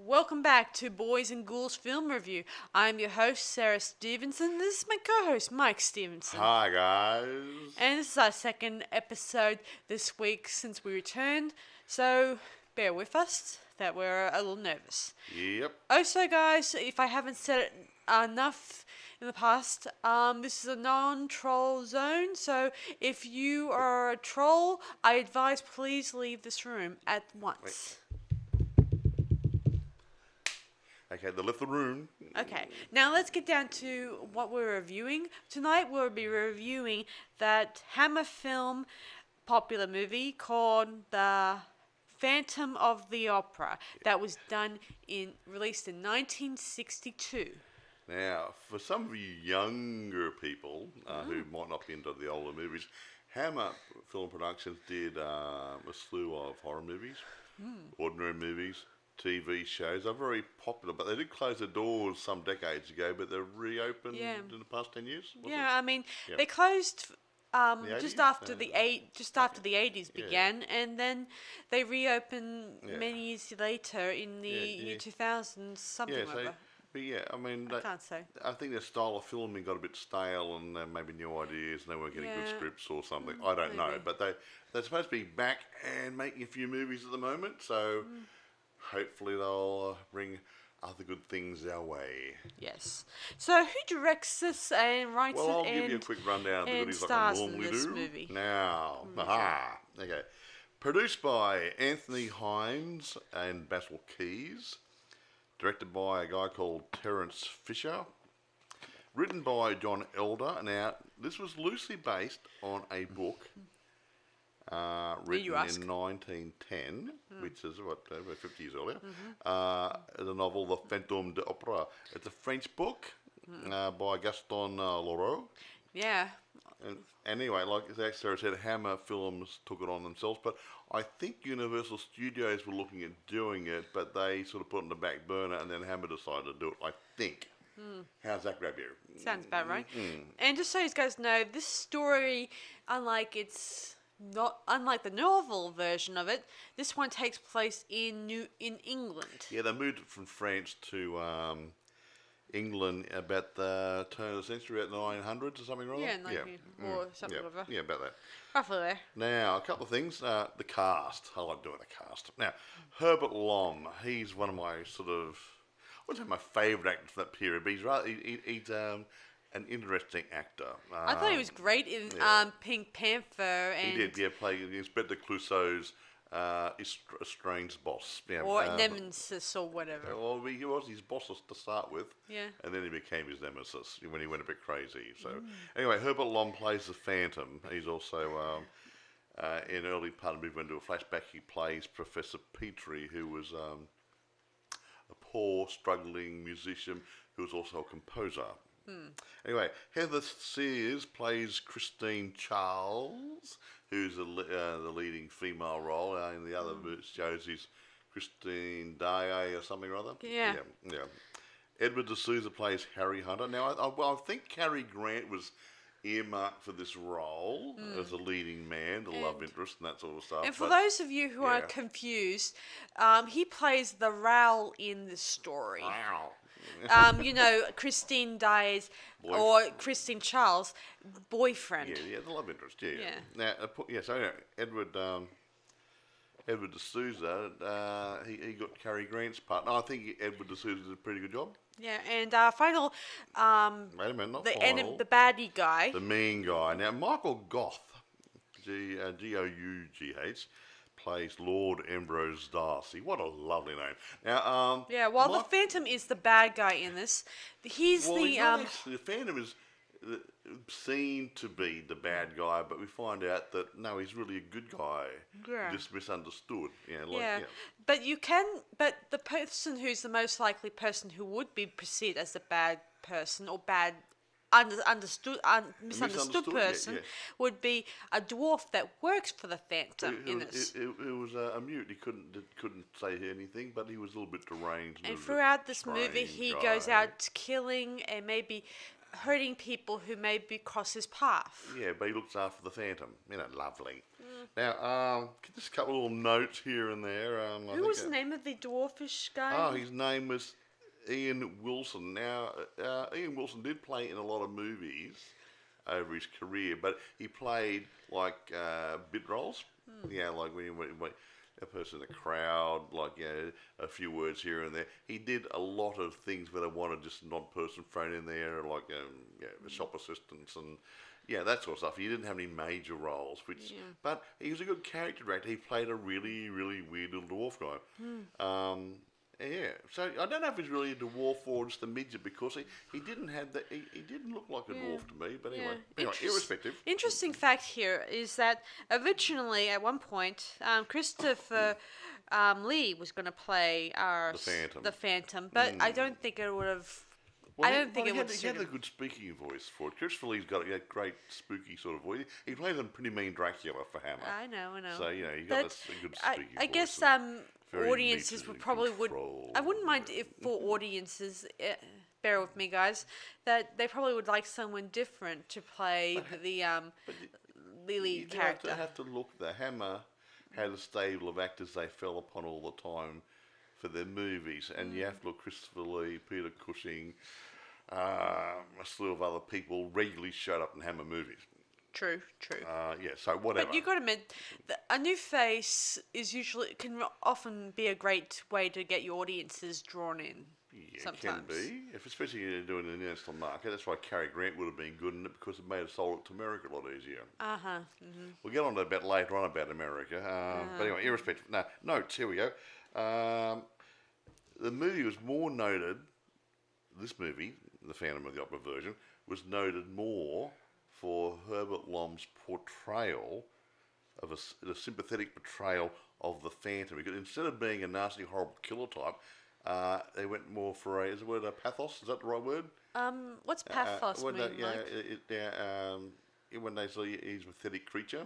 Welcome back to Boys and Ghouls Film Review. I'm your host, Sarah Stephenson. This is my co-host, Mike Stephenson. Hi, guys. And this is our second episode this week since we returned, so bear with us that we're a little nervous. Yep. Also, guys, if I haven't said it enough in the past, this is a non-troll zone, so if you are a troll, I advise please leave this room at once. Okay, they left the room. Okay, now let's get down to what we're reviewing. Tonight we'll be reviewing that Hammer film popular movie called The Phantom of the Opera that was released in 1962. Now, for some of you younger people who might not be into the older movies, Hammer Film Productions did a slew of horror movies, ordinary movies, TV shows. They're very popular, but they did close their doors some decades ago, but they're reopened in the past 10 years. They closed just 80s? after the 80s began, and then they reopened many years later in the year 2000, something like that. But I can't say. I think their style of filming got a bit stale, and maybe new ideas, and they weren't getting good scripts or something. I don't know, but they're supposed to be back and making a few movies at the moment, so hopefully they'll bring other good things our way. Yes. So who directs this and writes it? Well, I'll give you a quick rundown of the goodies like I normally do. Movie. Now, okay. Produced by Anthony Hines and Basil Keyes. Directed by a guy called Terence Fisher. Written by John Elder. Now, this was loosely based on a book written in 1910, which is about 50 years earlier. The novel The Phantom de Opera. It's a French book by Gaston Leroux. Yeah. And anyway, like Sarah said, Hammer Films took it on themselves, but I think Universal Studios were looking at doing it, but they sort of put it on the back burner, and then Hammer decided to do it, I think. How's that grab you? Sounds about right. And just so you guys know, this story, unlike the novel version of it, this one takes place in England. Yeah, they moved it from France to England about the turn of the century, about the 900s or something, rather. Or something like that. Yeah, about that. Roughly there. Now, a couple of things. The cast. I like doing the cast. Now, Herbert Lom. He's one of my I wouldn't say my favourite actors from that period, but he's an interesting actor. I thought he was great in Pink Panther. And he did, play Inspector Clouseau's estranged boss. Yeah, or nemesis or whatever. Well, he was his boss to start with. Yeah. And then he became his nemesis when he went a bit crazy. So, anyway, Herbert Lom plays the Phantom. He's also, in early part of the movie, when we do a flashback, he plays Professor Petrie, who was a poor, struggling musician who was also a composer. Anyway, Heather Sears plays Christine Charles, who's the leading female role. In the other shows, is Christine Day or something or other. Yeah. Edward de Souza plays Harry Hunter. Now, I think Cary Grant was earmarked for this role as a leading man, the love interest and that sort of stuff. And for those of you who are confused, he plays the Raoul in this story. Wow. Christine Dye's or Christine Charles' boyfriend. Yeah, the love interest. Yeah. Now, so Edward de Souza, he got Cary Grant's part. No, I think Edward de Souza did a pretty good job. Yeah, and final. Wait a minute, not the final. The baddie guy. The mean guy. Now, Michael Gough, Gough, plays Lord Ambrose D'Arcy. What a lovely name. Now, while the Phantom is the bad guy in this, he's the Phantom is seen to be the bad guy, but we find out that no, he's really a good guy. Yeah. Just misunderstood. But the person who's the most likely person who would be perceived as the bad person or misunderstood person would be a dwarf that works for the Phantom in this. It was a mute. He couldn't say anything, but he was a little bit deranged. And throughout this movie, he goes out killing and maybe hurting people who maybe cross his path. Yeah, but he looks after the Phantom. Lovely. Now, just a couple of little notes here and there. Who was the name of the dwarfish guy? Oh, his name was Ian Wilson. Now, Ian Wilson did play in a lot of movies over his career, but he played like bit roles. Yeah, like when a person in a crowd, like a few words here and there. He did a lot of things where they wanted just a non-person thrown in there, like shop assistants and that sort of stuff. He didn't have any major roles, but he was a good character actor. He played a really, really weird little dwarf guy. Yeah, so I don't know if he's really a dwarf or just a midget because he didn't have that. He didn't look like a dwarf to me. But anyway, irrespective. Interesting fact here is that originally, at one point, Christopher Lee was going to play the Phantom, but I don't think it would have. Well, I don't think it would. He had a good speaking voice for it. Christopher Lee's got a great spooky sort of voice. He played a pretty mean Dracula for Hammer. I know. So he got a good speaking voice. I guess audiences would probably I wouldn't mind if for audiences, bear with me, guys, that they probably would like someone different to play the lead character. You have to look. The Hammer had a stable of actors they fell upon all the time for their movies, and you have to look. Christopher Lee, Peter Cushing, a slew of other people regularly showed up in Hammer movies. True. So whatever. But you got to admit, a new face can often be a great way to get your audiences drawn in. Yeah, sometimes. It can be. Especially if you're doing an international market. That's why Cary Grant would have been good in it because it made it sold it to America a lot easier. We'll get on to that later on about America. But anyway, irrespective. No, notes. Here we go. The movie was more noted. This movie, the Phantom of the Opera version, was noted more for Herbert Lom's portrayal of a sympathetic portrayal of the Phantom. Because instead of being a nasty, horrible killer type, they went more for is the word pathos? Is that the right word? What's pathos mean? When they say he's a pathetic creature.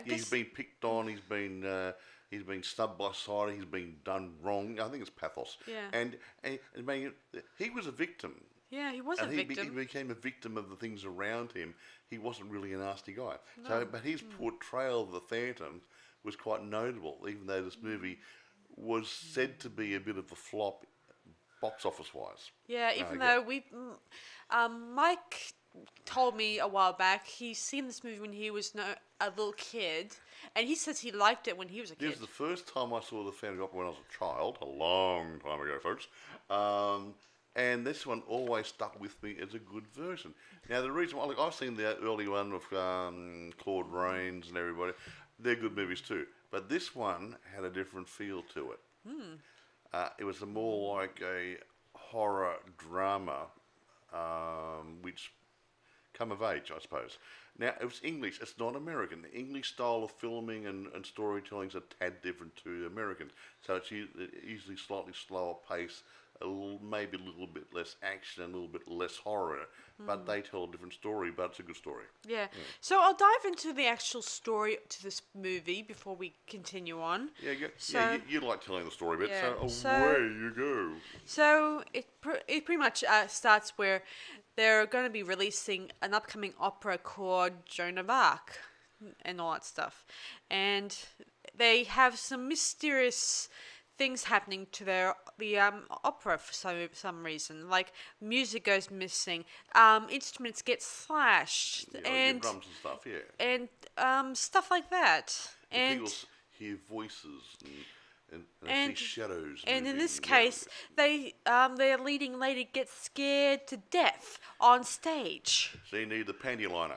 He's been picked on. He's been snubbed by society. He's been done wrong. I think it's pathos. Yeah. And he was a victim. Yeah, he was a victim. He became a victim of the things around him. He wasn't really a nasty guy. No. But his portrayal of the Phantom was quite notable, even though this movie was said to be a bit of a flop, box office wise. Yeah, even though Mike told me a while back he's seen this movie when he was a little kid, and he says he liked it when he was a kid. It was the first time I saw the Phantom of the Opera when I was a child, a long time ago, folks. And this one always stuck with me as a good version. Now, the reason why, I've seen the early one with Claude Rains and everybody. They're good movies too. But this one had a different feel to it. It was more like a horror drama, which come of age, I suppose. Now, it was English. It's not American. The English style of filming and storytelling is a tad different to American. So it's usually slightly slower pace, maybe a little bit less action, a little bit less horror. But they tell a different story, but it's a good story. Yeah. So I'll dive into the actual story to this movie before we continue on. You like telling the story a bit, so away you go. So it pretty much starts where they're going to be releasing an upcoming opera called Joan of Arc and all that stuff. And they have some mysterious things happening to the opera for some reason. Like music goes missing, instruments get slashed, and drums and stuff, and stuff like that. And people hear voices and see shadows. And in this case, their leading lady gets scared to death on stage. So you need the panty liner.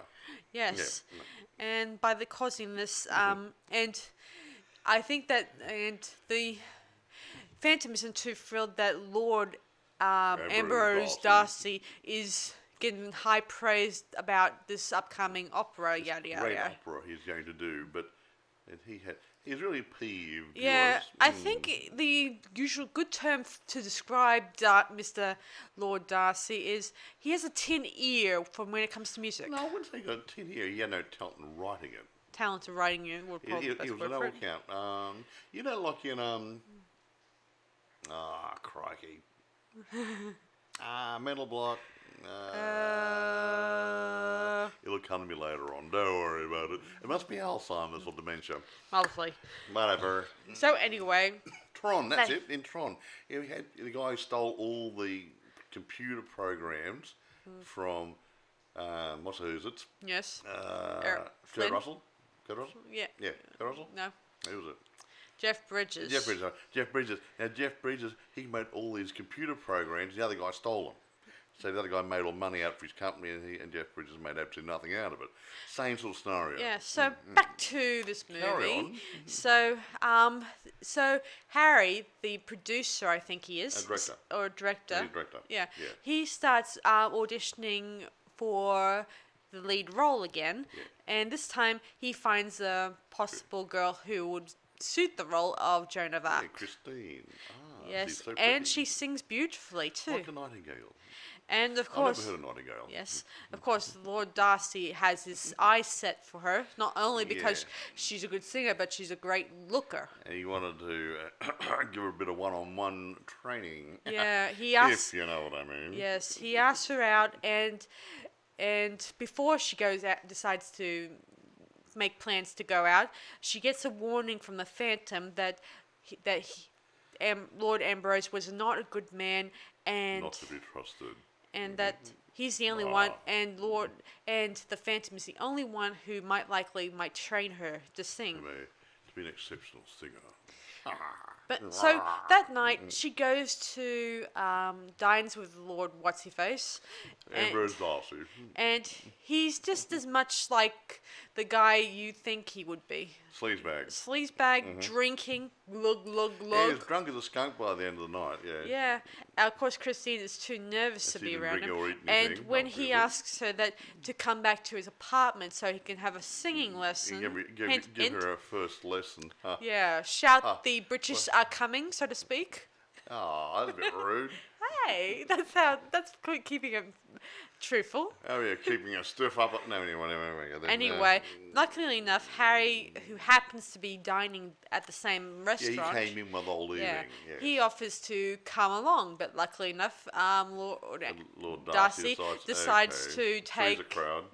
Yes, and by causing this, and I think that the Phantom isn't too thrilled that Lord Ambrose D'Arcy is getting high praise about this upcoming opera. Yada yada. Great opera he's going to do, but he's really peeved. Yeah, I think the usual good term to describe Mr. Lord D'Arcy is he has a tin ear from when it comes to music. No, I wouldn't say he got a tin ear. He had no talent in writing it. Talent in writing it would probably be the best word for it. He was an old count. Like in crikey. Mental block. Uh, It'll come to me later on. Don't worry about it. It must be Alzheimer's or dementia. Lovely. Whatever. So anyway, Tron, that's they, it. In Tron, yeah, we had the guy who stole all the computer programs from what's who's it? yes, Kurt Flynn. Russell. Kurt Russell. Yeah. Yeah, Kurt Russell. No, Who was it? Jeff Bridges. Jeff Bridges. Jeff Bridges. Now Jeff Bridges, he made all these computer programs. The other guy stole them. So the other guy made all money out for his company, and Jeff Bridges made absolutely nothing out of it. Same sort of scenario. Yeah. So back to this movie. Carry on. So Harry, the producer, I think he is, Director. or director. He's director. Yeah. Yeah. He starts auditioning for the lead role again, and this time he finds a possible girl who would suit the role of Joan of Yeah, Arc. Christine. She's Yes, so and pretty. she sings beautifully too. Like a nightingale. And of I've course, never heard a nightingale. yes, of course, Lord Darcy has his eyes set for her, not only because Yeah. she's a good singer, but she's a great looker. And he wanted to give her a bit of one-on-one training. Yeah, he asks. If you know what I mean. Yes, he asks her out, and before she goes out, decides to make plans to go out, she gets a warning from the Phantom that Lord Ambrose was not a good man, and Not to be trusted. that he's the only one, and the Phantom is the only one who might train her to sing. To be an exceptional singer. But so that night she goes to dines with Lord What's-He-Face, Ambrose D'Arcy. and he's just as much like the guy you think he would be. Sleazebag. Sleazebag, drinking, glug glug Yeah, he glug. was drunk as a skunk by the end of the night, yeah. Yeah, of course Christine is too nervous to She be didn't around drink him. or eat And anything, when not he really. asks her that to come back to his apartment so he can have a singing lesson, Give hint, hint, her a first lesson. yeah, shout the British are coming, so to speak. Oh, that's a bit rude. Hey, that's keeping it truthful. Oh, yeah, keeping a stiff up. No, Anyway, luckily enough, Harry, who happens to be dining at the same Yeah, restaurant, he came in while they were leaving. yeah, Yeah. he offers to come along, but luckily enough, Lord Darcy Darcy decides okay, to frees take the crowd.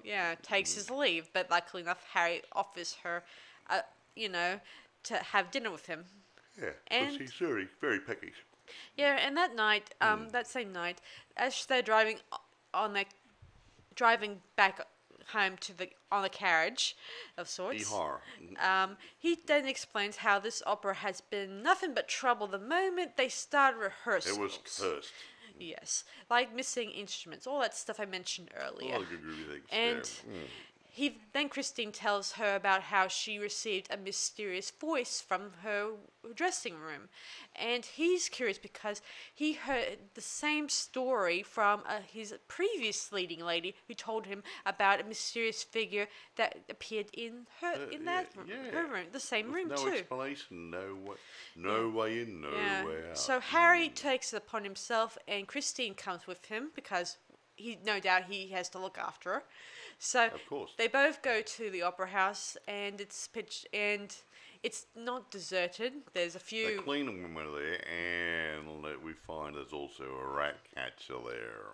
takes his leave. But luckily enough, Harry offers her, to have dinner with him. Yeah, And- but she's very, very peckish. Yeah, and that night, that same night, as they're driving back home on the carriage of sorts. Yeehaw. He then explains how this opera has been nothing but trouble the moment they start rehearsals. It was cursed. Yes, like missing instruments, all that stuff I mentioned earlier. All the good groovy things. And then Christine tells her about how she received a mysterious voice from her dressing room. And he's curious because he heard the same story from his previous leading lady who told him about a mysterious figure that appeared in her her room, the same room no too. explanation, no way in, no way out. So Harry takes it upon himself, and Christine comes with him because no doubt he has to look after her. So Of course. they both go to the opera house, and it's pitched, and it's not deserted. There's a They few. clean them when we're there, and we find there's also a rat catcher there.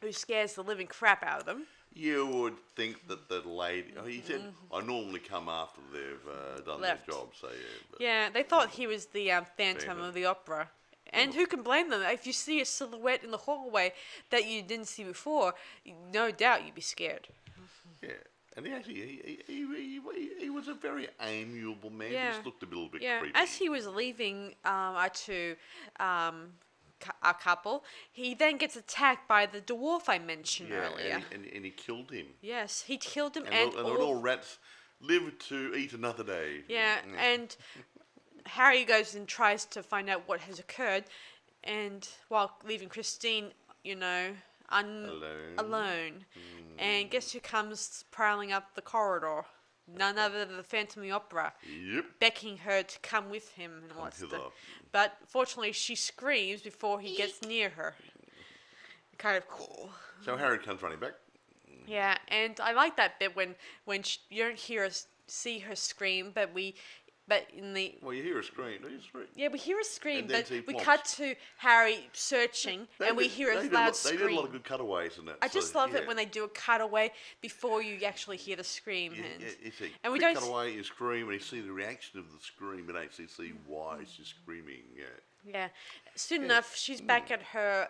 Who scares the living crap out of them. You would think that the lady. He said, "I normally come after they've done Left. their job." So yeah. But Yeah, they thought he was the Phantom Phantom. of the Opera. And who can blame them? If you see a silhouette in the hallway that you didn't see before, no doubt you'd be scared. Yeah, and he was a very amiable man. Yeah. Just looked a little bit Yeah, creepy. as he was leaving our two our couple, he then gets attacked by the dwarf I mentioned earlier. and he killed him. Yes, he killed him, And all rats live to eat another day. yeah, and Harry goes and tries to find out what has occurred, and while leaving Christine, alone. And guess who comes prowling up the corridor? None other than the Phantom of the Opera, Yep. becking her to come with him and all that hither. stuff. But fortunately, she screams before he gets near her. Kind of cool. So Harry comes running back. Yeah, and I like that bit when you don't see her scream, but But in the Well, you hear a scream. Do you scream? yeah, we hear a scream, And then but he we plops. cut to Harry searching, and we hear a loud They did a lot of scream. good cutaways in that. I So, just love yeah. it when they do a cutaway before you actually hear the scream, It's a and we quick don't. cutaway, you scream, and you see the reaction of the scream, and actually see why she's screaming. Yeah. Yeah, soon Yeah. enough, she's back at her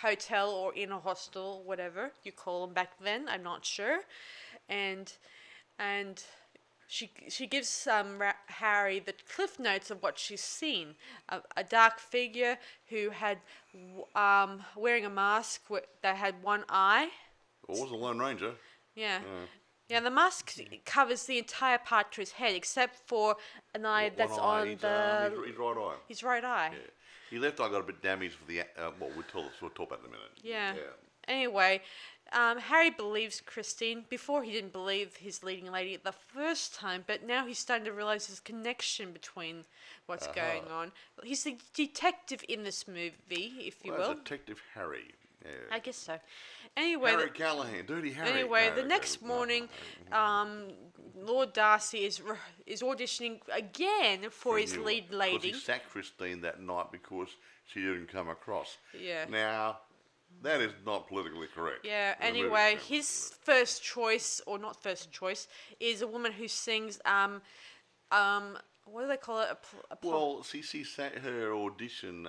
hotel or in a hostel, whatever you call them back then. I'm not sure, and and she gives Harry the cliff notes of what she's seen. A dark figure who had wearing a mask that had one eye. Well, it was a Lone Ranger. Yeah. Uh, Yeah, the mask covers the entire part to his head except for an eye one that's eye, on his the right eye. his right eye. Yeah. His left eye got a bit damaged for the. Well, we'll talk about it in a minute. Yeah. Yeah. Anyway, Harry believes Christine. Before he didn't believe his leading lady the first time, but now he's starting to realize there's a connection between what's going on. He's the detective in this movie, if you will. Detective Harry. Yeah. I guess so. Anyway, Harry Callahan, Dirty Harry. anyway, No, the next morning, Lord Darcy is auditioning again for his new lead one. lady. Because he sacked Christine that night because she didn't come across. Yeah. Now, that is not politically correct. Yeah, in the movie, anyway, remember? his first choice, or not first choice, is a woman who sings, what do they call it? Well, she sat her audition.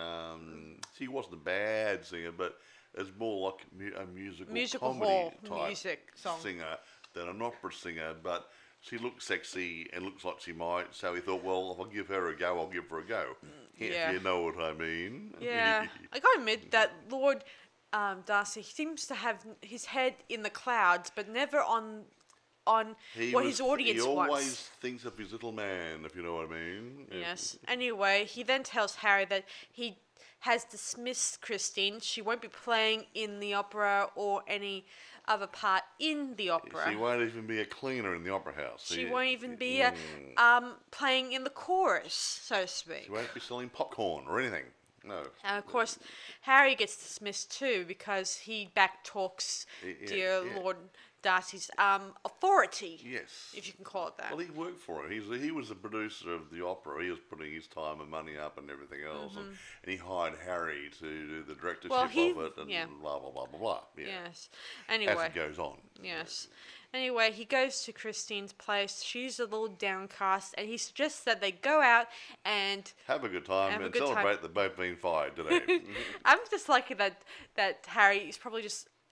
She wasn't a bad singer, but it's more like a musical comedy hall type music song. singer than an opera singer. But she looked sexy and looks like she might. So he thought, well, if I give her a go, I'll give her a go. Yeah. You know what I mean? Yeah, I gotta admit that Lord Darcy seems to have his head in the clouds, but never on his audience He always wants. thinks of his little man, if you know what I mean. Yes. Anyway, he then tells Harry that he has dismissed Christine. She won't be playing in the opera or any other part in the opera. She won't even be a cleaner in the opera house. She won't even be playing in the chorus, so to speak. She won't be selling popcorn or anything. No. And of course, Harry gets dismissed too because he backtalks dear Lord Darcy's authority, Yes. if you can call it that. Well, he worked for him. He was the producer of the opera. He was putting his time and money up and everything else. And he hired Harry to do the directorship of it and blah, blah, blah, blah, blah. Yeah. Yes. Anyway. As it goes on. Yes. Anyway, he goes to Christine's place. She's a little downcast, and he suggests that they go out and Have a good time Have a and good time. celebrate they've both been fired today. I'm just liking that Harry is probably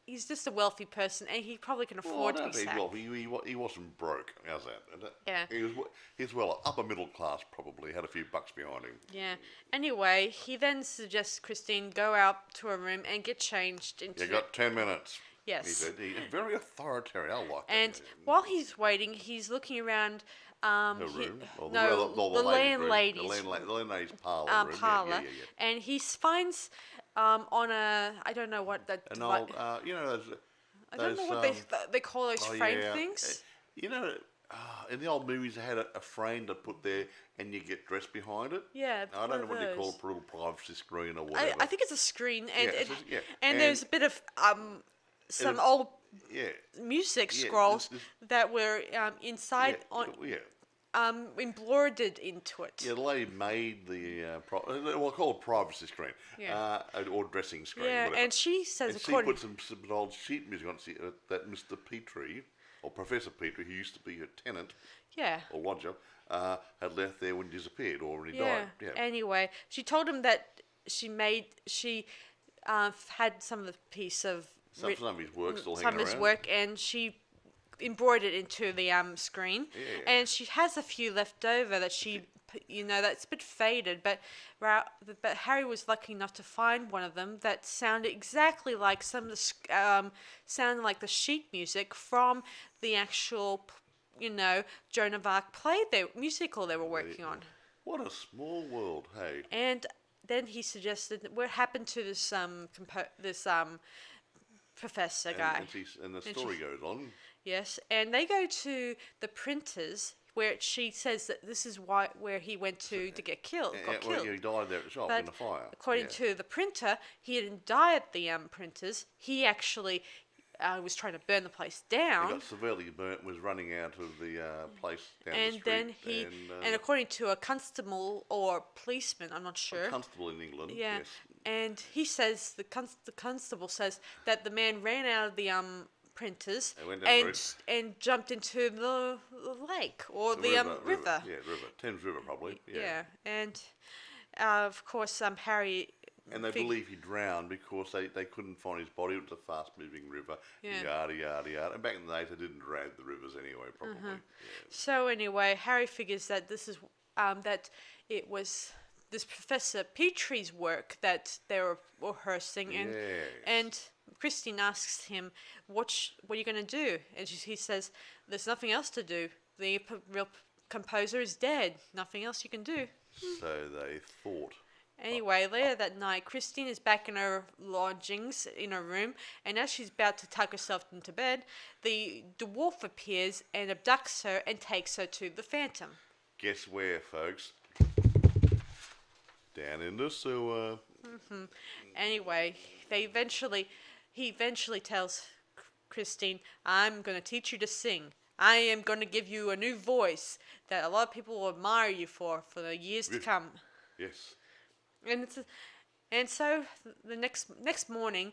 he's just a wealthy person, and he probably can afford to be sacked. Well, he wasn't broke. How's that? Yeah. He's well upper middle class probably. Had a few bucks behind him. Yeah. Anyway, he then suggests Christine go out to her room and get changed into. You got 10 minutes. Yes. He said. He's very authoritarian. I like that. And while he's waiting, he's looking around. Her room. Or the landlady's the landlady's parlour. Room. parlour, Yeah. and he finds on a I don't know what that. An old, you know those. I don't know what they call those frame things. You know, in the old movies, they had a frame to put there, and you get dressed behind it. Yeah, I don't know what they call those. it, a little privacy screen or whatever. I think it's a screen, and And there's a bit of some old music scrolls that were inside embroidered into it. Yeah, the lady made the I call it privacy screen, or dressing screen. Yeah, whatever. and she says and she put some old sheet music on that Mr. Petrie, or Professor Petrie, who used to be her tenant, or lodger, had left there when he disappeared or when he died. Yeah. Anyway, she told him that she had some of the piece of some of his work still hanging some of his around. work, and she embroidered into the screen, and she has a few left over that she that's a bit faded, but Harry was lucky enough to find one of them that sounded exactly like some of the sounded like the sheet music from the actual Joan of Arc musical they were working on. What a small world, hey. And then he suggested what happened to this professor guy. And the story goes on. Yes, and they go to the printers where she says that this is where he went to get killed. Got killed. He died there at the shop But in the fire. according to the printer, he didn't die at the printers. He actually was trying to burn the place He down. got severely burnt. Was running out of the place down the And street. then and according to a constable or policeman, I'm not a sure. constable in England. Yeah, Yes. and he says the constable says that the man ran out of the printers They went down and jumped into the lake or the river. Yeah, river. Thames River, probably. Yeah, and of course Harry. And they believe he drowned because they couldn't find his body. It was a fast-moving river. Yeah. Yada, yada, yada. And back in the day, they didn't drag the rivers anyway, probably. Yeah. So anyway, Harry figures that this is that it was this Professor Petrie's work that they were rehearsing, and Christine asks him, "What are you going to do?" And he says, "There's nothing else to do. The real composer is dead. Nothing else you can do." So they thought. Anyway, later that night, Christine is back in her lodgings in her room, and as she's about to tuck herself into bed, the dwarf appears and abducts her and takes her to the Phantom. Guess where, folks? Down in the sewer. Anyway, he eventually tells Christine, "I'm going to teach you to sing. I am going to give you a new voice that a lot of people will admire you for the years to come." Yes. And so the next morning,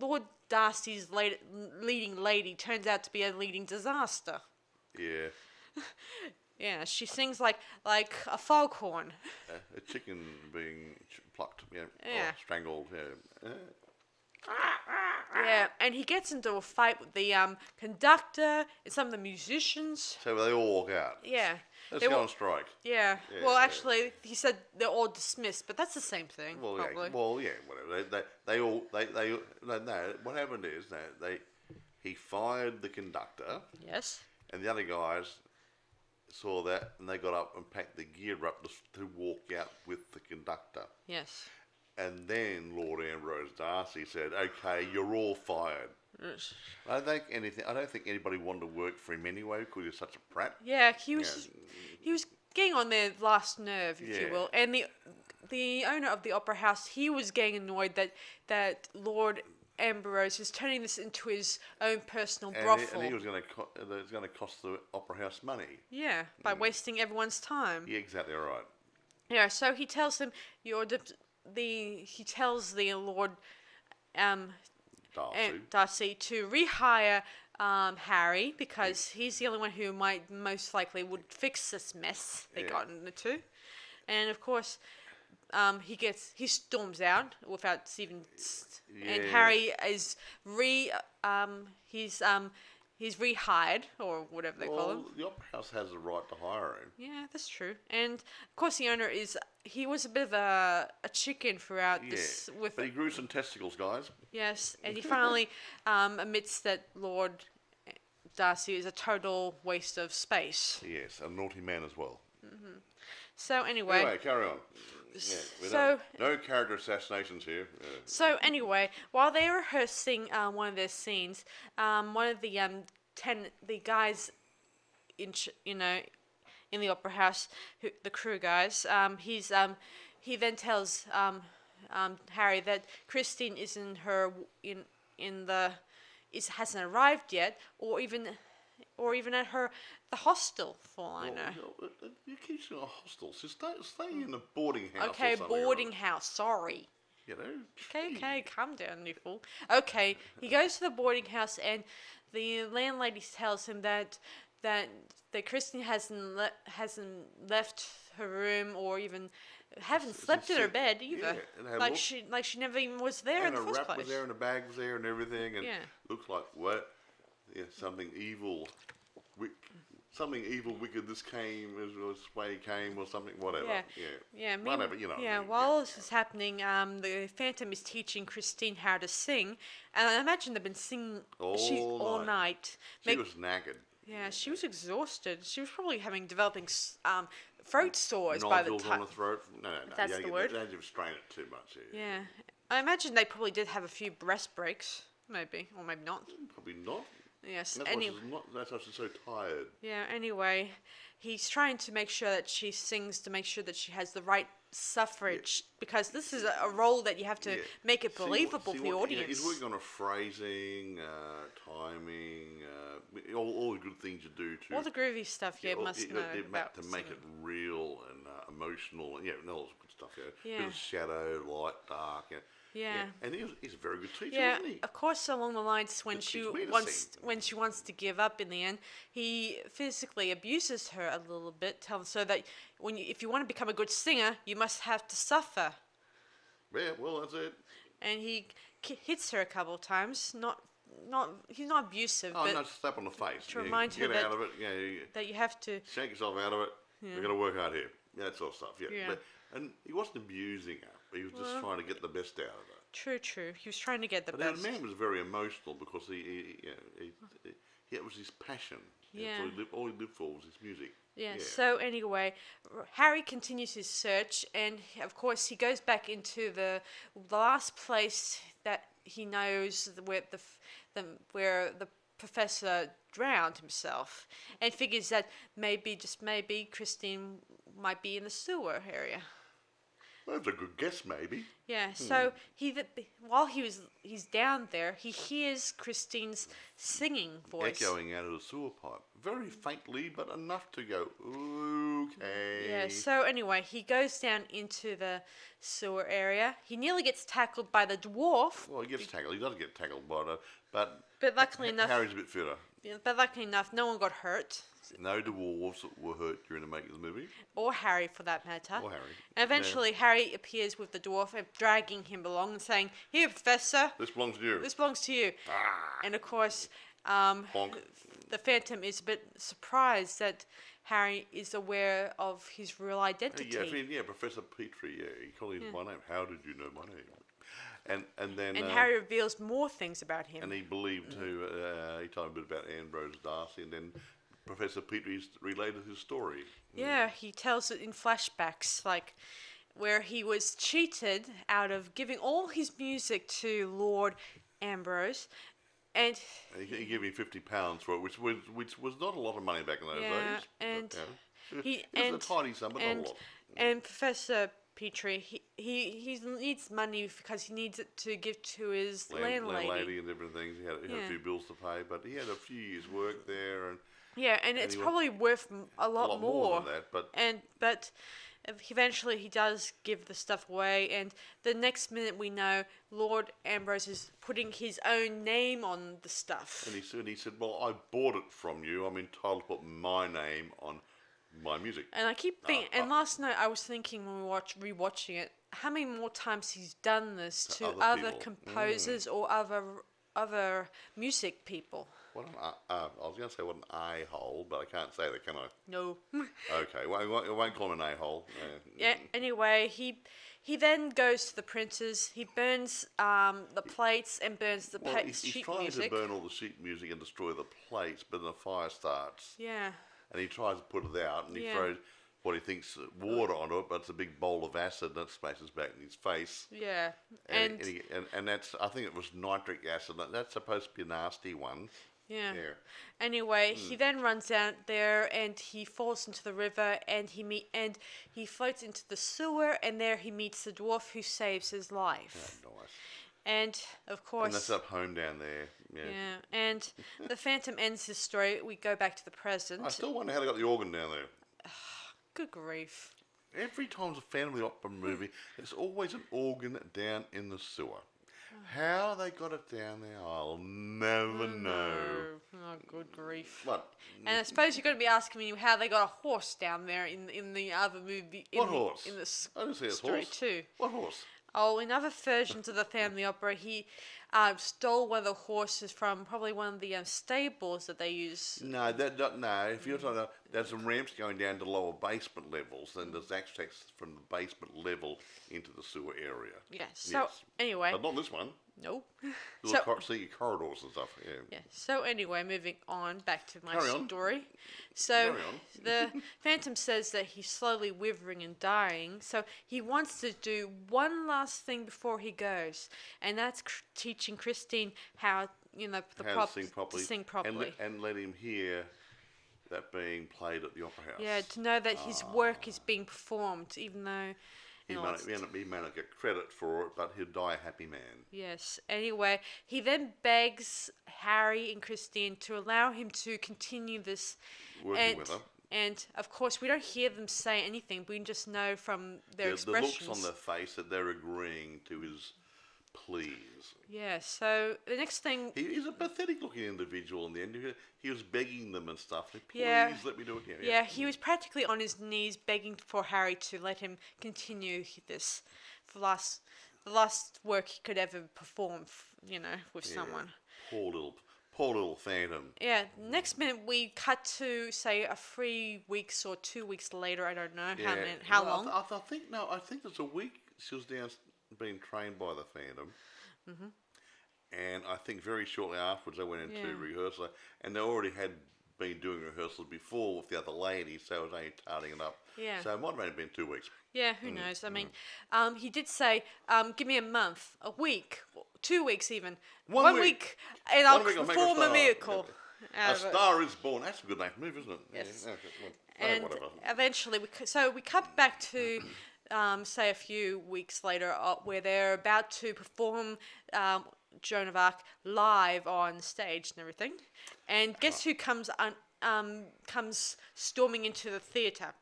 Lord Darcy's leading lady turns out to be a leading disaster. Yeah. Yeah, she sings like a foghorn. A chicken being plucked, Yeah. or strangled. Yeah. Yeah, and he gets into a fight with the conductor and some of the musicians. So they all walk out. Yeah. Let's go on strike. Yeah. Yeah, Well, yeah. actually, he said they're all dismissed, but that's the same thing. Well, probably. whatever. No. What happened is he fired the conductor, Yes. and the other guys saw that, and they got up and packed the gear up to walk out with the conductor. Yes. And then Lord Ambrose D'Arcy said, "Okay, you're all fired." Yes. I don't think anybody wanted to work for him anyway because he's such a prat. Yeah, he was getting on their last nerve, if you Yeah. will. And the owner of the opera house, he was getting annoyed that Lord Ambrose is turning this into his own personal brothel. And he was going to cost the opera house money. Yeah, by wasting everyone's time. Yeah, exactly right. Yeah, so he tells him he tells the Lord D'Arcy to rehire Harry because he's the only one who might most likely would fix this mess they got into. And of course, he storms out without even and Harry is he's rehired or whatever they call him. The opera house has the right to hire him. Yeah, that's true. And of course, the owner he was a bit of a chicken throughout this. But he grew some testicles, guys. Yes, and he finally admits that Lord D'Arcy is a total waste of space. Yes, a naughty man as well. So anyway, carry on. Yeah, no character assassinations here. So anyway, while they're rehearsing one of their scenes, one of the the guys in the opera house, the crew guys, he then tells Harry that Christine hasn't arrived yet, or even at the hostel, for all I know. You keep saying a hostel. So stay in a boarding house. Okay, or something, boarding right? house. Sorry. You know. Okay, calm down, you fool. Okay, he goes to the boarding house, and the landlady tells him that Kristen hasn't left her room or even haven't slept in her bed either. Yeah, she never even was there in the first place. And a wrap was there, and a bag was there, and everything, and looks like what? Yeah, something evil. Something evil, wicked. This way came, or something, whatever. Whatever, you know. Yeah, while this is happening, the Phantom is teaching Christine how to sing, and I imagine they've been singing all night. She was knackered. Yeah, she was exhausted. She was probably developing throat sores by the Nodules time. on the throat. No. That's the word. They had to strain it too much. Yeah, I imagine they probably did have a few breast breaks, maybe, or maybe not. Probably not. Yes. That's why she's so tired. Yeah. Anyway, he's trying to make sure that she sings to make sure that she has the right suffrage because this is a role that you have to make it believable for the audience. He's working on a phrasing, timing, all the good things you do to all the groovy stuff you must know about to make it real and emotional. And all the good stuff. Yeah. Bit of shadow, light, dark. Yeah. And he's a very good teacher, Yeah, isn't he? of course. Along the lines, when she wants to give up in the end, he physically abuses her a little bit, tells her that if you want to become a good singer, you must have to suffer. Yeah, well, that's it. And he hits her a couple of times. He's not abusive. Oh, but no, slap on the face. to remind her get out of it. that you have to shake yourself out of it. We're going to work hard here. That sort of stuff. Yeah. And he wasn't abusing her. He was just trying to get the best out of her. True. He was trying to get the But best. the man was very emotional because it was his passion. Yeah. All he lived for was his music. Yeah. So anyway, Harry continues his search, and of course he goes back into the last place that he knows where the professor drowned himself, and figures that just maybe Christine might be in the sewer area. That's a good guess, maybe. Yeah, so while he's down there, he hears Christine's singing voice echoing out of the sewer pipe, very faintly, but enough to go, okay. Yeah. So anyway, he goes down into the sewer area. He nearly gets tackled by the dwarf. Well, he gets tackled. He doesn't get tackled by the, but luckily enough, Harry's a bit fitter. Yeah, but luckily enough, no one got hurt. No dwarves were hurt during the making of the movie. Or Harry, for that matter. Or Harry. And eventually, Harry appears with the dwarf and dragging him along and saying, "Here, Professor. This belongs to you. This belongs to you." And of course, the Phantom is a bit surprised that Harry is aware of his real identity. Professor Petrie. Yeah, he called him by name. How did you know my name? And then Harry reveals more things about him. And he believed he told him a bit about Ambrose D'Arcy, and then Professor Petrie related his story. Yeah, he tells it in flashbacks, like where he was cheated out of giving all his music to Lord Ambrose, and he gave me £50 for it, which was not a lot of money back in those days. And it was a tiny sum, but not a lot. And Professor Petrie, he needs money because he needs it to give to his landlady and different things. He had a few bills to pay, but he had a few years' work there, and it's probably worth a lot more than that. But eventually he does give the stuff away, and the next minute we know Lord Ambrose is putting his own name on the stuff. And he said, "Well, I bought it from you. I'm entitled to put my name on my music." And I keep thinking, and last night I was thinking when we were rewatching it, how many more times he's done this to other composers or other music people. I was going to say what an a-hole, but I can't say that, can I? No. Okay, well, I won't call him an a-hole. Yeah. Anyway, he then goes to the printers. He burns the plates and burns the sheet music. He's trying to burn all the sheet music and destroy the plates, but then a fire starts. Yeah. And he tries to put it out, and he throws what he thinks water onto it, but it's a big bowl of acid that splashes back in his face. Yeah. And that's, I think it was nitric acid. That's supposed to be a nasty one. Yeah. Anyway, he then runs out there and he falls into the river and he floats into the sewer, and there he meets the dwarf who saves his life. Yeah, nice. And of course. And that's up home down there. Yeah. And the Phantom ends his story. We go back to the present. I still wonder how they got the organ down there. Good grief. Every time there's a Phantom of the Opera movie, there's always an organ down in the sewer. How they got it down there, I'll never know. Oh, good grief. What? And I suppose you're going to be asking me how they got a horse down there in the other movie. What horse? In the I didn't see a story horse. Too. What horse? Oh, in other versions of the family opera, he stole one of the horses from probably one of the stables that they use. No. If you're talking about, there's some ramps going down to lower basement levels, and there's access from the basement level into the sewer area. Yeah. So anyway. But not this one. No. See corridors and stuff. Yeah. So anyway, moving on back to my story. So the Phantom says that he's slowly withering and dying. So he wants to do one last thing before he goes, and that's teaching Christine how to sing properly, and let him hear that being played at the Opera House. Yeah, to know that his work is being performed, even though. He may not get credit for it, but he'll die a happy man. Yes. Anyway, he then begs Harry and Christine to allow him to continue this. Working with her. And of course, we don't hear them say anything. We just know from their expressions. The looks on their face that they're agreeing to his pleas. Yeah. So the next thing. He's a pathetic-looking individual in the end. He was begging them and stuff. Please let me do it. Yeah, he was practically on his knees begging for Harry to let him continue this for the last work he could ever perform, with someone. Poor little Phantom. Yeah, next minute we cut to, say, 3 weeks or 2 weeks later. I don't know how long. I think there's a week she was down being trained by the Phantom. Mm-hmm. And I think very shortly afterwards they went into rehearsal, and they already had been doing rehearsals before with the other lady, so it was only tarting it up. Yeah. So it might have only been 2 weeks. Yeah, who knows? I mean, he did say, give me a month, a week, 2 weeks even. One week, and I'll perform a miracle. A Star is Born. That's a good name for a movie, isn't it? Yes. Yeah. And eventually, we cut back to, say, a few weeks later, where they're about to perform Joan of Arc live on stage and everything. And guess who comes storming into the theatre?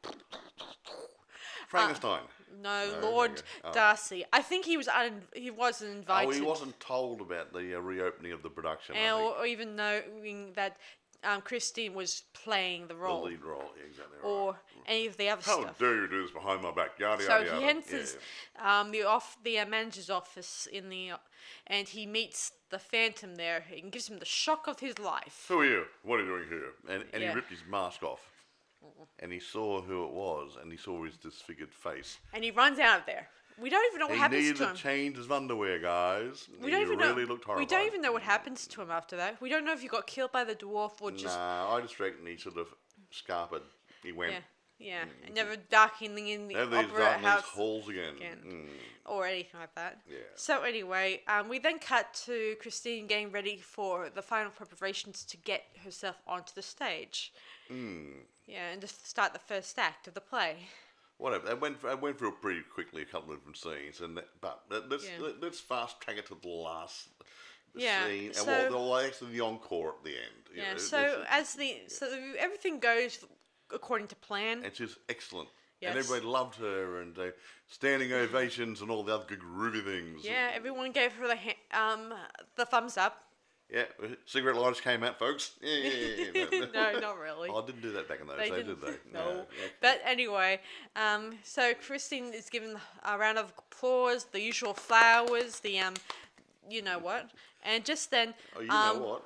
Frankenstein. No, Lord D'Arcy. I think he wasn't invited. Oh, he wasn't told about the reopening of the production. Or even knowing that Christine was playing the role. The lead role, yeah, exactly right. Or any of the other stuff. How dare you do this behind my back? Yada, so yada, yada. He enters the manager's office and he meets the Phantom there and gives him the shock of his life. Who are you? What are you doing here? And he ripped his mask off. And he saw who it was, and he saw his disfigured face. And he runs out of there. We don't even know what happens to him. He needed to change his underwear, guys. We don't even know. Looked horrible. We don't even know what happens to him after that. We don't know if he got killed by the dwarf or just. Nah, I just reckon he sort of scarpered. He went. Yeah. And never darkening in the opera house halls again. Or anything like that. Yeah. So anyway, we then cut to Christine getting ready for the final preparations to get herself onto the stage. Yeah, and just start the first act of the play. Whatever. I went through it pretty quickly, a couple of different scenes, but let's fast track it to the last scene, and actually the encore at the end. Yeah. So everything goes according to plan. And she's excellent. Yes. And everybody loved her, and standing ovations and all the other good groovy things. Yeah, everyone gave her the thumbs up. Yeah, cigarette lighters came out, folks. Yeah. No, not really. I didn't do that back in those days, did they? No. But anyway, so Christine is given a round of applause, the usual flowers, the you know what, and just then. Oh, you know what?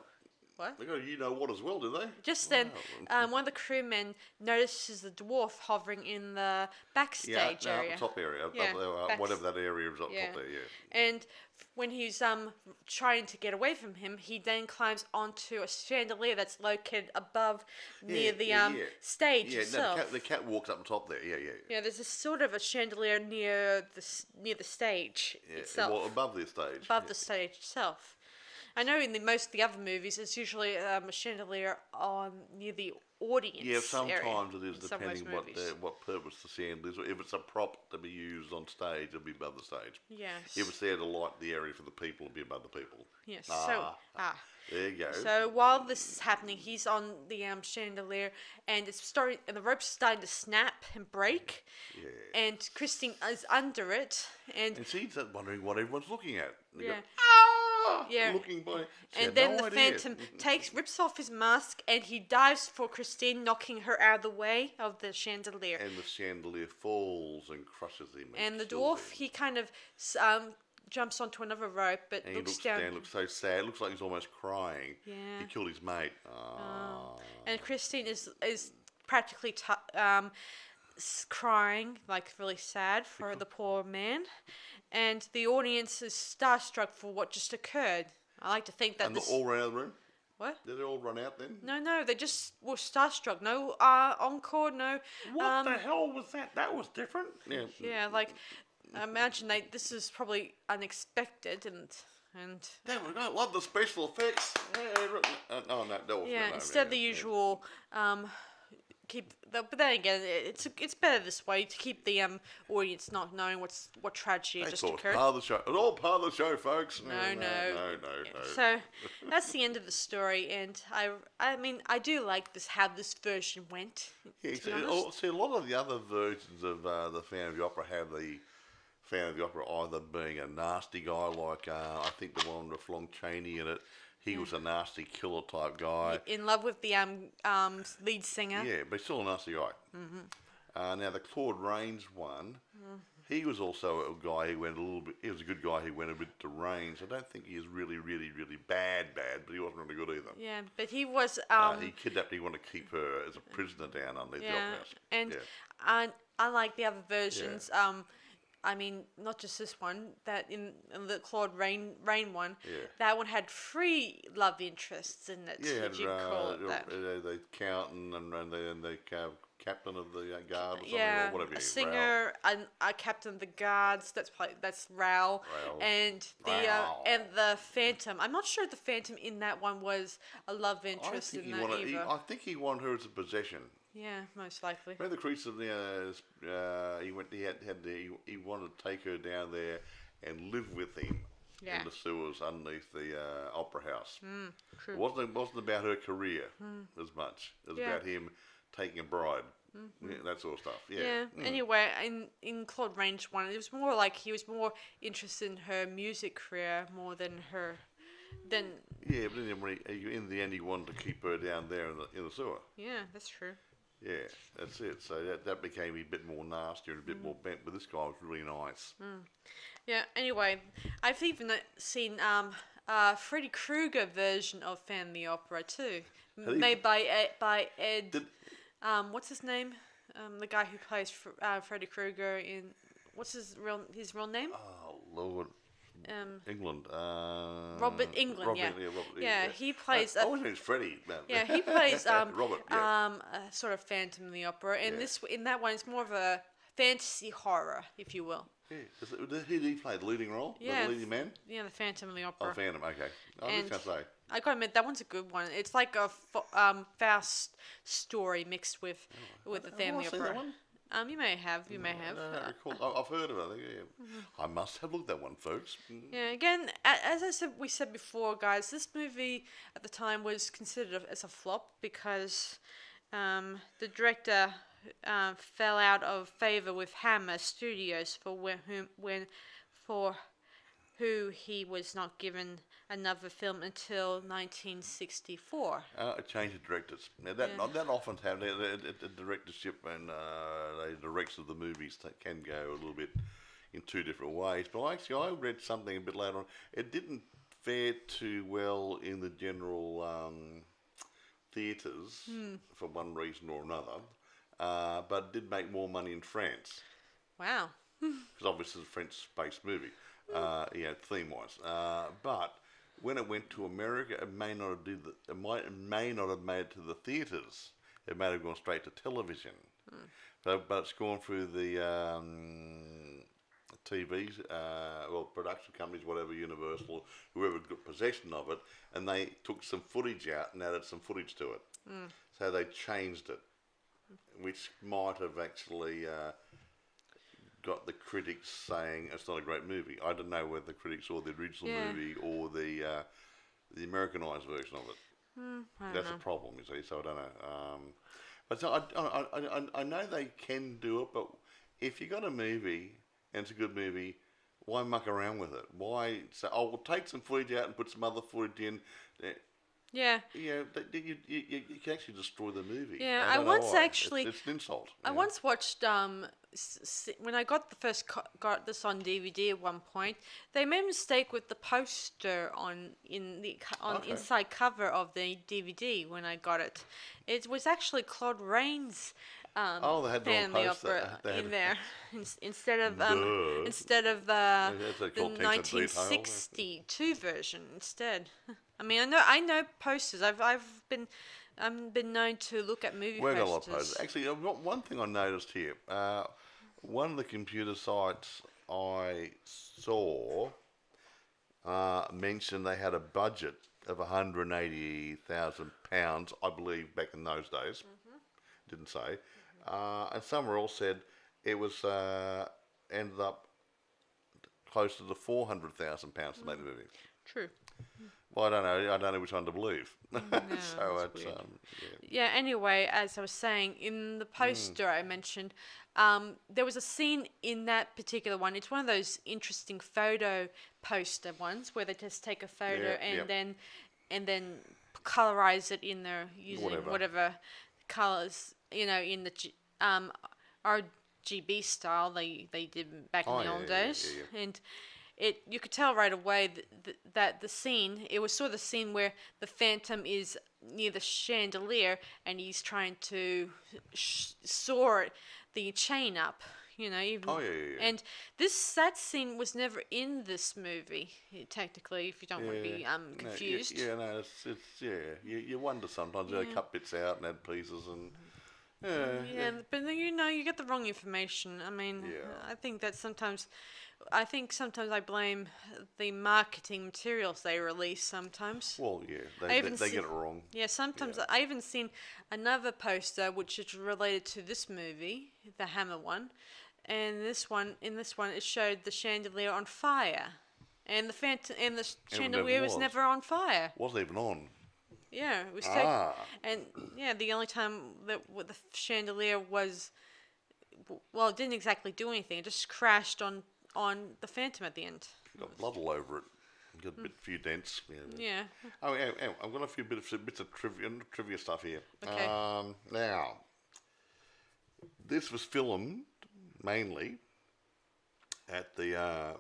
What? They got you know what as well, do they? Just then, one of the crewmen notices the dwarf hovering in the backstage area. The top area, whatever that area is up top there. Yeah. And when he's trying to get away from him, he then climbs onto a chandelier that's located above near the stage itself. No, the cat walks up the top there. Yeah. Yeah, there's a sort of a chandelier near the stage itself. Well, above the stage. Above the stage itself. I know in most of the other movies, it's usually a chandelier near the audience. Yeah, sometimes area, it is depending what purpose the chandelier is. If it's a prop to be used on stage, it'll be above the stage. Yes. If it's there to light the area for the people, it'll be above the people. Yes. There you go. So while this is happening, he's on the chandelier, and the rope's starting to snap and break. Yeah. And Christine is under it, and she's wondering what everyone's looking at. Yeah. Looking by. And then the Phantom rips off his mask, and he dives for Christine, knocking her out of the way of the chandelier. And the chandelier falls and crushes him. And the dwarf, he kind of jumps onto another rope, but and looks down. Looks so sad. Looks like he's almost crying. Yeah. He killed his mate. And Christine is practically crying, like really sad for the poor man. And the audience is starstruck for what just occurred. I like to think that they all ran out of the room? What? Did they all run out then? No, they just were starstruck. No encore, no... What the hell was that? That was different. Yeah. Yeah, like, I imagine this is probably unexpected and... Damn, I love the special effects. Instead the usual but then again, it's better this way to keep the audience not knowing what tragedy They just thought it's occurred. part of the show. It's all part of the show, folks. No, no, no. no, no, Yeah, no. so that's the end of the story, and I mean, I do like this how this version went. Yeah, To be honest, see, a lot of the other versions of the Phantom of the Opera have the Phantom of the Opera either being a nasty guy, like I think the one with Long Chaney in it. He was a nasty killer type guy. in love with the lead singer. Yeah, but he's still a nasty guy. Now the Claude Rains one, he was also a guy who went a little bit. He was a good guy who went a bit deranged. I don't think he is really, really, really bad, but he wasn't really good either. Yeah, but he was He kidnapped. He wanted to keep her as a prisoner down underneath the opera house. and Yeah. unlike the other versions, I mean, not just this one. That in the Claude Rain one, that one had 3 love interests in it. Yeah, Would you call it that? the accountant and the captain of the guard or something, Yeah, or whatever. a singer, a captain of the guards. That's Raoul, and the Phantom. I'm not sure the Phantom in that one was a love interest in that either. I think he wanted her as a possession. Yeah, most likely. Remember the crease of he went. He wanted to take her down there and live with him in the sewers underneath the opera house. True. It wasn't about her career as much as about him taking a bride. That sort of stuff. Yeah. Anyway, in Claude Rains one, it was more like he was more interested in her music career more than her. Yeah, but in the end, he wanted to keep her down there in the sewer. Yeah, that's true. Yeah, that's it. So that became a bit more nasty and a bit more bent, but this guy was really nice. Yeah. Anyway, I've even seen Freddy Krueger version of Phantom of the Opera too, made by Ed. What's his name? The guy who plays Freddy Krueger in what's his real name? Oh Lord. England. Robert England. Robert, he plays. I always think it's Freddie. He plays Robert. Yeah. A sort of Phantom of the Opera, and in that one, it's more of a fantasy horror, if you will. Yeah. Who did he play the leading role? Yeah. The leading man? Yeah, the Phantom of the Opera. Oh, Phantom. Okay. I was just gonna say. I gotta admit that one's a good one. It's like a fast story mixed with the family Have I seen opera. that one? You may have. You may have. No, I've heard of it. I think, I must have looked at that one, folks. Yeah. Again, as we said before, guys, this movie at the time was considered as a flop because the director fell out of favor with Hammer Studios for who he was not given another film until 1964. A change of directors. Now that often happens. The directorship and the directors of the movies can go a little bit in 2 different ways. But actually, I read something a bit later on. It didn't fare too well in the general theatres for one reason or another, but did make more money in France. Wow. Because obviously it's a French-based movie, theme-wise. But when it went to America, it may not have made it to the theatres. It may have gone straight to television. But it's gone through the TVs, production companies, whatever, Universal, whoever got possession of it, and they took some footage out and added some footage to it. So they changed it, which might have actually got the critics saying it's not a great movie. I don't know whether the critics saw the original movie or the Americanized version of it. That's a problem, you see. So I don't know. But so I know they can do it, but if you got a movie and it's a good movie, why muck around with it? Why say, oh, we'll take some footage out and put some other footage in? Yeah. You can actually destroy the movie. Yeah, I once actually... It's an insult. I once watched, when I got got this on DVD at one point, they made a mistake with the poster inside cover of the DVD when I got it. It was actually Claude Rains' they had the Family Opera in there instead of the 1962 version instead. I mean, I know posters. I've been known to look at movie posters. A lot of posters. Actually, I've got one thing I noticed here. One of the computer sites I saw mentioned they had a budget of £180,000, I believe, back in those days, didn't say. And some all said it was ended up close to the £400,000 to make the movie. True. Well, I don't know. I don't know which one to believe. No, So that's it's weird. yeah. Yeah, anyway, as I was saying, in the poster I mentioned, there was a scene in that particular one. It's one of those interesting photo poster ones where they just take a photo Yeah, yep. and then colorize it in there using Whatever. whatever colors, in the RGB style they did back in Oh, the yeah, old yeah, days. yeah, yeah. And you could tell right away that the scene, it was sort of the scene where the Phantom is near the chandelier and he's trying to soar the chain up, even. Oh, yeah, yeah, yeah. And that scene was never in this movie, technically, if you don't want to be confused. No, it's You wonder sometimes. They cut bits out and add pieces, and Yeah, but then, you get the wrong information. I mean, Yeah. I think sometimes I blame the marketing materials they release sometimes. Well, yeah, I even they get it wrong. Yeah, sometimes Yeah. I even seen another poster which is related to this movie, the Hammer one, and in this one it showed the chandelier on fire, and the And it chandelier never was was. never on fire. Wasn't even on. Yeah, it was Ah. and yeah, the only time that the chandelier was, well, it didn't exactly do anything. It just crashed on the Phantom at the end. Got blood all over it. Got a few dents. Yeah. Yeah. Oh, I've got a few bits of trivia stuff here. Okay. Now, this was filmed mainly at the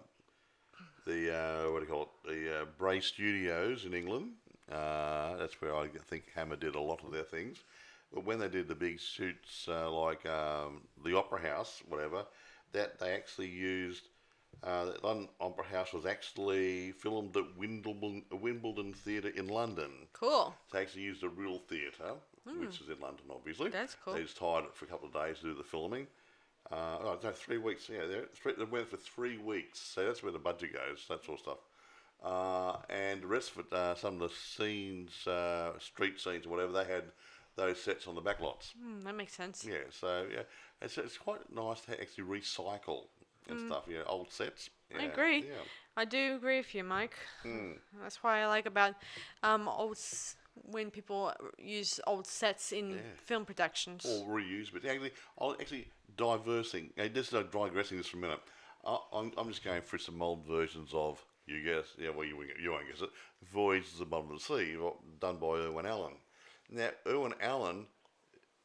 what do you call it? The Bray Studios in England. That's where I think Hammer did a lot of their things. But when they did the big shoots, like the Opera House, whatever, that they actually used. The London Opera House was actually filmed at Wimbledon Theatre in London. Cool. They actually used a real theatre, which is in London, obviously. That's cool. They just hired it for a couple of days to do the filming. No, 3 weeks. Yeah, they went for 3 weeks. So that's where the budget goes, that sort of stuff. And the rest of it, some of the scenes, street scenes or whatever, they had those sets on the back lots. That makes sense. Yeah, so yeah, it's quite nice to actually recycle and stuff. Old sets. Yeah, I agree. Yeah. I do agree with you, Mike. That's why I like about when people use old sets in film productions. Or reuse, but actually diversing. Just digressing this for a minute. I'm just going through some old versions of, you guess, well, you won't guess it, Voyages of the Bottom of the Sea, done by Irwin Allen. Now, Irwin Allen,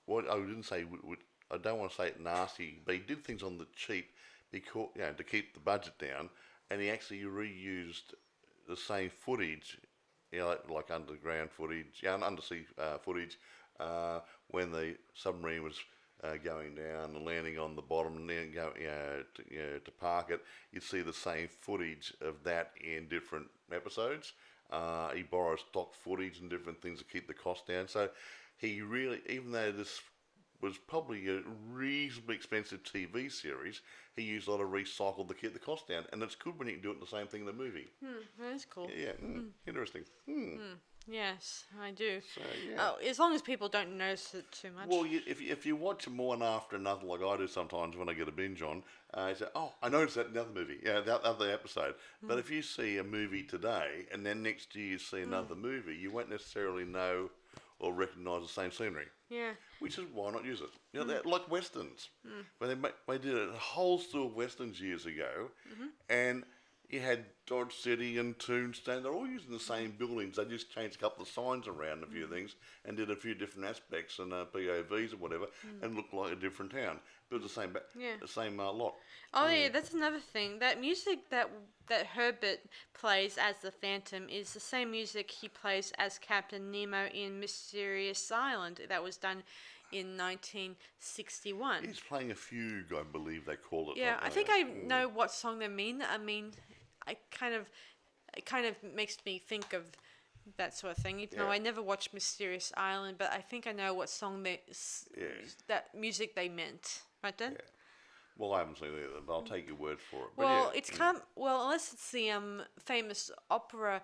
what I didn't say, I don't want to say it nasty, but he did things on the cheap because, to keep the budget down, and he actually reused the same footage, like underground footage, undersea footage, when the submarine was going down and landing on the bottom, and then to park it. You'd see the same footage of that in different episodes. He borrowed stock footage and different things to keep the cost down. So he really, even though this was probably a reasonably expensive TV series, he used a lot of recycled to keep the cost down. And it's good when you can do it in the same thing in the movie. That's cool. Yeah, interesting. Yes, I do. So, yeah. As long as people don't notice it too much. Well, if you watch them one after another, like I do sometimes when I get a binge on, you say, oh, I noticed that in the other movie, that other episode. But if you see a movie today and then next year you see another movie, you won't necessarily know or recognise the same scenery. Yeah. Which is why not use it? They're like westerns. When they did a whole slew of westerns years ago, and you had Dodge City and Tombstone. They're all using the same buildings. They just changed a couple of signs around, a few things, and did a few different aspects and POVs or whatever, and looked like a different town. But it was the same lot. Oh yeah, that's another thing. That music that Herbert plays as the Phantom is the same music he plays as Captain Nemo in Mysterious Island. That was done in 1961. He's playing a fugue, I believe they call it. Yeah, I think I know what song they mean. I mean, it kind of makes me think of that sort of thing. Even though I never watched Mysterious Island, but I think I know what song that music they meant. Right then. Yeah. Well, I haven't seen it either, but I'll take your word for it. Well, it's unless it's the famous opera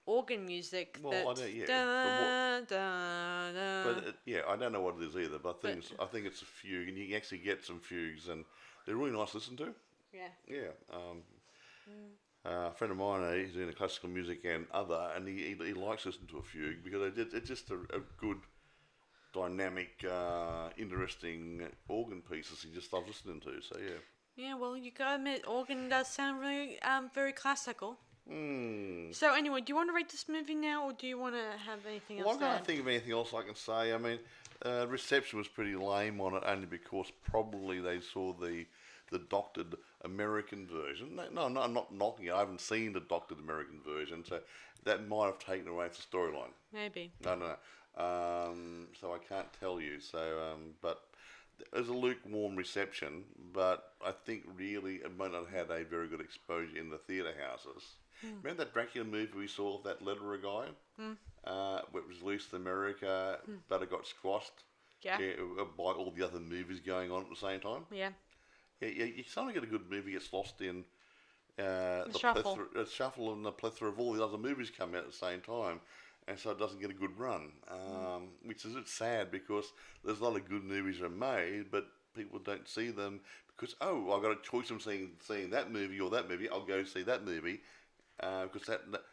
organ music. Well, that I don't. Yeah, da, da, da. but yeah, I don't know what it is either. But But I think it's a fugue, and you can actually get some fugues, and they're really nice to listen to. yeah. Yeah. A friend of mine, he's into classical music and he likes listening to a fugue because it's just a good, dynamic, interesting organ pieces he just loves listening to. So yeah. Yeah, well, you gotta admit, organ does sound really, very classical. Hmm. So anyway, do you want to rate this movie now, or do you want to have anything Well, else I to can't add? think of anything else I can say. I mean, reception was pretty lame on it, only because probably they saw the doctored American version. No, I'm not knocking it. I haven't seen the doctored American version, so that might have taken away the storyline. Maybe. I don't know. So I can't tell you. So, but there's a lukewarm reception, but I think really it might not have had a very good exposure in the theatre houses. Remember that Dracula movie we saw of that Letterer guy? It was released in America, but it got squashed Yeah. by all the other movies going on at the same time. Yeah. Yeah, you suddenly get a good movie gets lost in the shuffle. shuffle and the plethora of all the other movies come out at the same time, and so it doesn't get a good run, which is it's sad because there's a lot of good movies are made, but people don't see them because I've got a choice of seeing that movie or that movie. I'll go see that movie because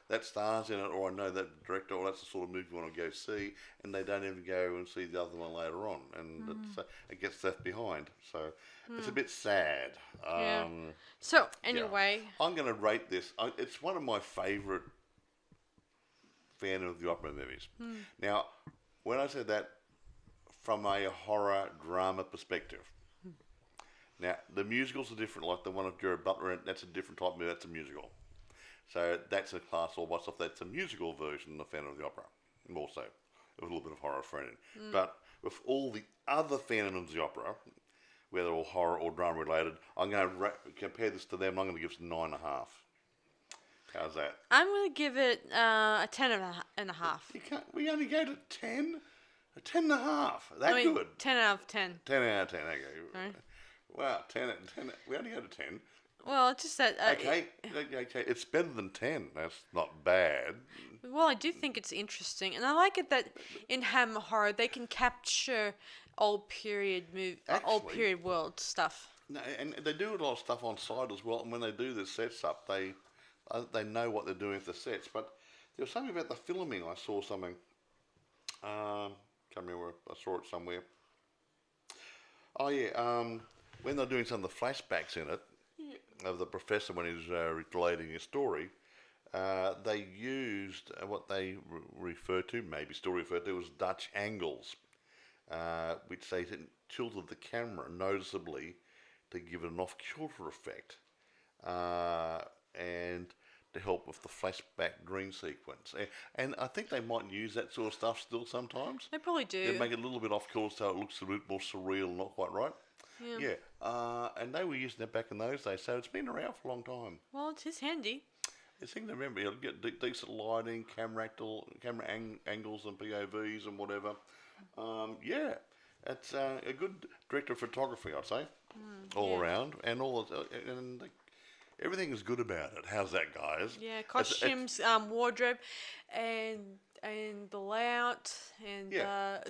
that stars in it, or I know that director, or that's the sort of movie I want to go see, and they don't even go and see the other one later on, and it gets left behind. So it's a bit sad. Yeah. So Yeah. anyway, I'm going to rate this. It's one of my favourite Phantom of the Opera movies. Now, when I said that, from a horror drama perspective. Now, the musicals are different, like the one of Jared Butler, that's a different type of movie, that's a musical. So that's a class all by itself, that's a musical version of Phantom of the Opera, more so, with a little bit of horror thrown in. But with all the other Phantoms of the Opera, whether all horror or drama related, I'm going to compare this to them, I'm going to give it 9.5. How's that? I'm gonna give it a 10.5. We only go to 10? A 10.5. That good? 10 out of 10. 10 out of 10, okay. Right. Wow, 10 out of 10. We only go to 10. Well, it's just that. Okay, it's better than 10. That's not bad. Well, I do think it's interesting, and I like it that in Hammer Horror they can capture old period old Actually- period world stuff. No, and they do a lot of stuff on site as well, and when they do the sets up, they know what they're doing with the sets. But there was something about the filming. I saw something. Can't remember. I saw it somewhere. Oh yeah. When they're doing some of the flashbacks in it of the professor when he's relating his story, they used what they refer to, maybe still refer to, as Dutch angles, which they tilted the camera noticeably to give it an off-kilter effect, and to help with the flashback dream sequence. And I think they might use that sort of stuff still sometimes. They probably do. They make it a little bit off-kilter so it looks a bit more surreal, not quite right. Yeah. And they were using that back in those days, so it's been around for a long time. Well, it is handy. It's thing to remember, you'll get decent lighting, camera angles and POVs and whatever. Yeah, it's a good director of photography, I'd say, all around, and everything is good about it. How's that, guys? Yeah, costumes, wardrobe, and the layout and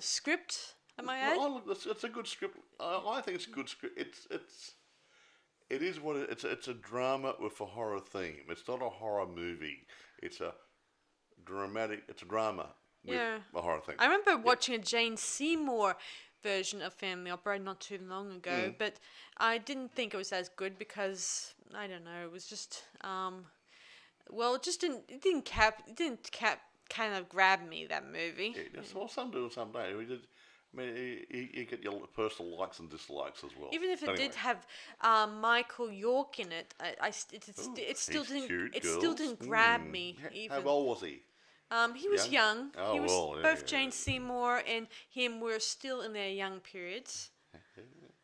script. Am I add? Well, it's a good script. I think it's a good script. It is what it's a drama with a horror theme. It's not a horror movie. It's a drama with a horror theme. I remember watching a Jane Seymour version of Family Opera not too long ago, but I didn't think it was as good because I don't know. It was just well, it didn't kind of grab me, that movie. Yeah, well, some do and some don't. I mean, you get your personal likes and dislikes as well. Even if it did have Michael York in it, it still didn't grab me. Even. How old was he? He was young. Oh, he was well, both Jane Seymour and him were still in their young periods.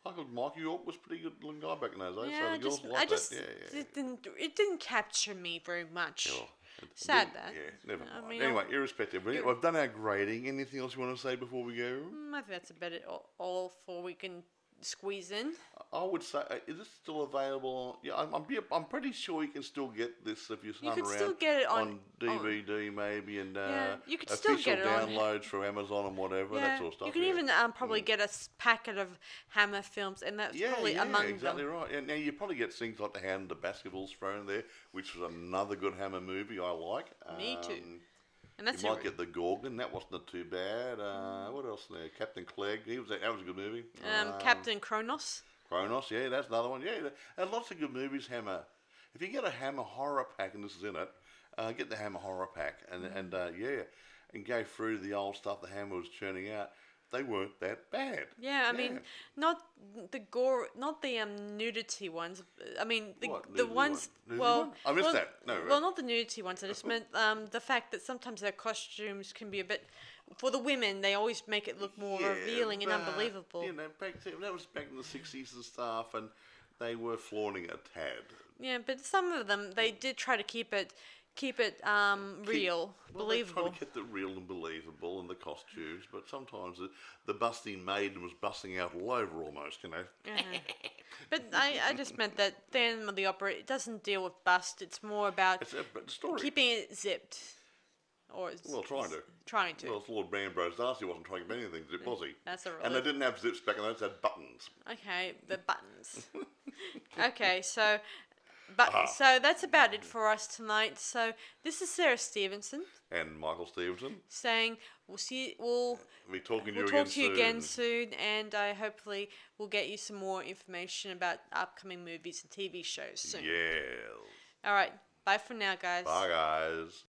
Michael York was a pretty good looking guy back in those days. Yeah, so the girls liked that. It didn't capture me very much. Sure. Sad that. Yeah, never mind. I mean, Anyway, irrespective, we've done our grading. Anything else you want to say before we go? I think that's about it all for we can squeeze in. I would say, is it still available? Yeah, I'm pretty sure you can still get this if you You hunt could around still get it on DVD maybe, and Yeah, you could still official get it on. downloads from Amazon and whatever, that Yeah, sort of stuff. you can Yeah. even probably get a packet of Hammer films, and that's Yeah, probably yeah, among exactly them. right. And now you probably get things like The Hand of the Baskervilles thrown there, which was another good Hammer movie I like. Me too. And You that's might get The Gorgon, that wasn't too bad. What else there? Captain Clegg, that was a good movie. Captain Kronos. Kronos, yeah, that's another one. Yeah, and lots of good movies. Hammer. If you get a Hammer horror pack, and this is in it, get the Hammer horror pack, and go through the old stuff the Hammer was churning out. They weren't that bad. Yeah, I mean, not the gore, not the nudity ones. I mean, What the nudity ones. one? Nudity Well, one? I missed well, that. No, well, not the nudity ones. I just meant the fact that sometimes their costumes can be a bit. For the women, they always make it look more revealing and but, unbelievable. that was back in the 60s and stuff, and they were flaunting a tad. Yeah, but some of them they did try to keep it real, believable. They tried to keep it real and believable in the costumes, but sometimes the busting maiden was busting out all over almost, Uh-huh. But I just meant that Phantom of the Opera, it doesn't deal with bust. It's more about It's a story. keeping it zipped. Trying to. Well, it's Lord Ambrose D'Arcy wasn't trying to keep anything zip, was he? That's a And they didn't have zips back then, they had buttons. Okay, the buttons. Okay, so that's about it for us tonight. So this is Sarah Stephenson And Michael Stephenson. saying we'll Be talking to we'll you talk again to you soon. again soon, and I hopefully will get you some more information about upcoming movies and TV shows soon. Yeah. All right, bye for now, guys. Bye, guys.